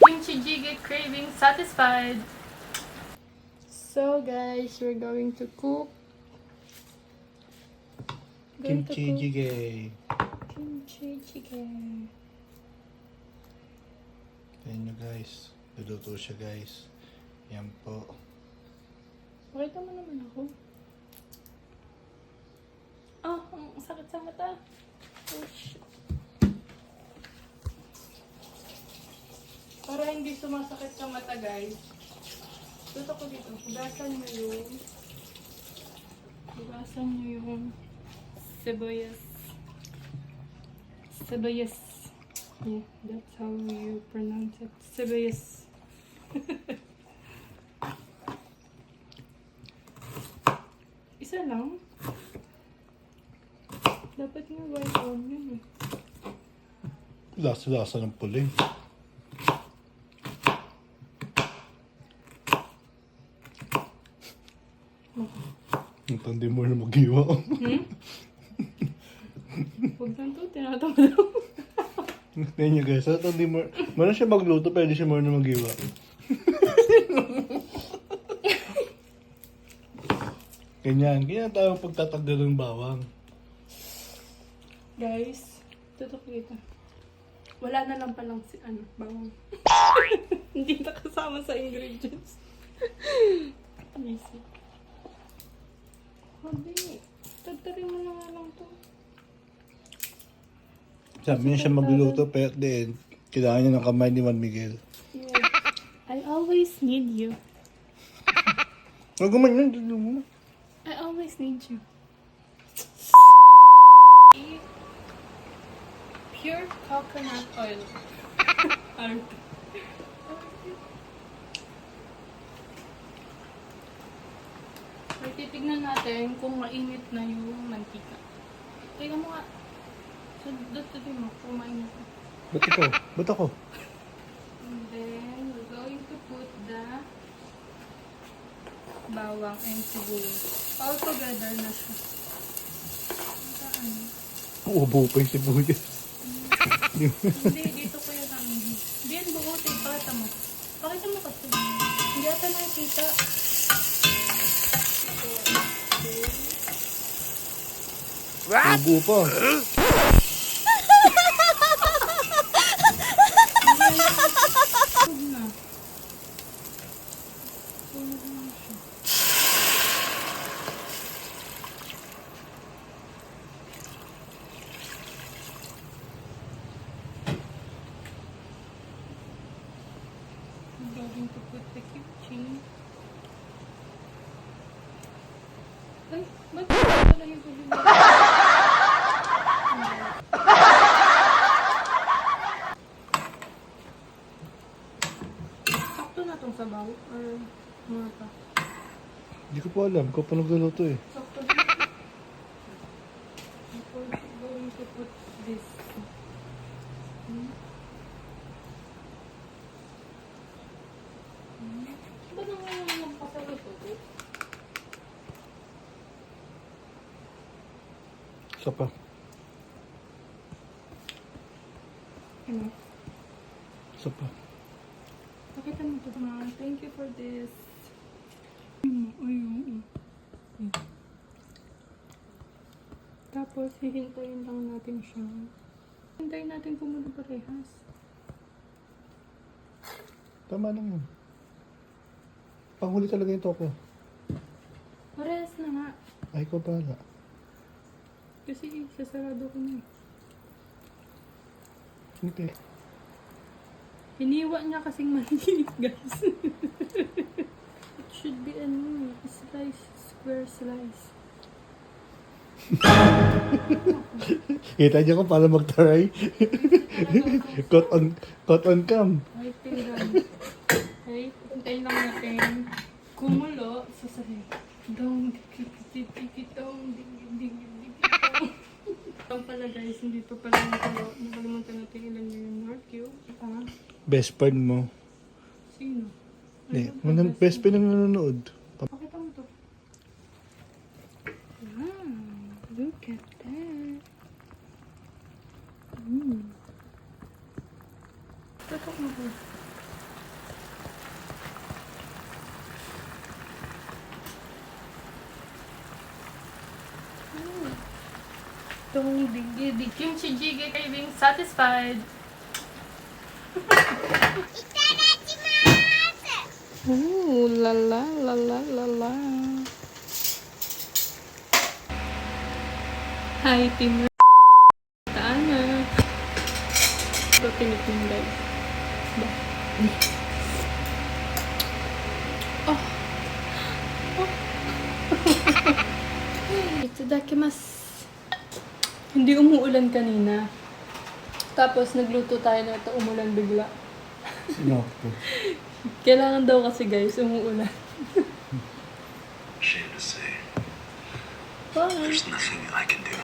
Kimchi jjigae craving satisfied. So guys, we're going to cook Kimchi jjigae. kimchi jjigae. Ayan nyo guys. Luluto siya guys. Yan po. Pakita mo naman ako. Ang sakit sa mata. Oh, shit. Para hindi sumasakit sa mata, guys. Tutok ko dito. Hugasan nyo yung sibuyas. Sibuyas. Yeah, that's how you pronounce it. Sibuyas. Isa lang. Dapat nga white onion. Lasa-lasa ng puling. Ang tandi mo na mag-iwa. Huwag lang to, tinatawag daw. Ayan nyo guys. Ang tandi mo. Meron siya magluto, pwede siya mo na mag-iwa. Ganyan. Ganyan tayo pagtatagda ng bawang. Guys, tutok dito. Wala na lang palang bawang. Hindi na kasama sa ingredients. Easy. Hindi. Tagtarin mo na nga lang to. Sabi niya siya magluluto, pero at the end, kailangan niya ng kamay ni Juan Miguel. Yeah. I always need you. Huwag naman yun. Dito mo. I always need you. Pure coconut oil. Art. So, titignan natin kung mainit na yung mantika. Tingnan mo nga. So, dito mo kung mainit na. Ba't ikaw? Ba't ako? And then, we're going to put the bawang and sibuyas. All together na siya. Saan? Ubo pa yung sibuyas. Hindi, dito ko yung namin. Hindi yan buutin. Pakita mo. Pakita mo kasi. Hindi ata nakikita. Ubo pa. Huwag na. Huwag na siya. I'm going to put the kimchi. Ay, ba't wala yung tubig? Sakto na itong sabaw? Or mga pa? Hindi ko pa alam. Ikaw pa nagluluto eh. Sakto na. We're going to put this. Ba't nangyayang pasaluto ko? Isa pa. Ano? Isa pa. Pakita mo ito, ma. Thank you for this. Ayun. Tapos, hihintayin lang natin siya. Hintayin natin kumulo parehas. Tama lang yun. Panghuli talaga yung toko. Parehas na nga. Ay, ikaw bahala. Kasi sasarado ko na eh. Hindi. Hiniwa niya kasing maliit, guys. It should be slice, square slice. Kita niyo ko para mag-try. Caught on cam. Wait, tingnan. Okay, hintayin lang natin kumulo. Sasabi, dong, dikit-dikit-dong, dikit-dikit-dikit-dong. Ito pala guys, hindi pa pala nakulo. Nakalimutan natin ilan yung North Cube. Best friend mo. Sino? Hindi, best friend ang nanonood. Pakita mo to. Wow, look at that. Tutok mo ko. Dong digi di kimchi jjigae craving satisfied. Ooh, la la la la la la. Hi, Team Taana. Ito tinitin guys. Ba? Oh. Oh. Itadakimasu. Hindi umuulan kanina. Tapos nagluto tayo na ito, umulan bigla. Sinakto. Kailangan daw kasi guys, umuulan. Shame to say, Bye! there's nothing I can do.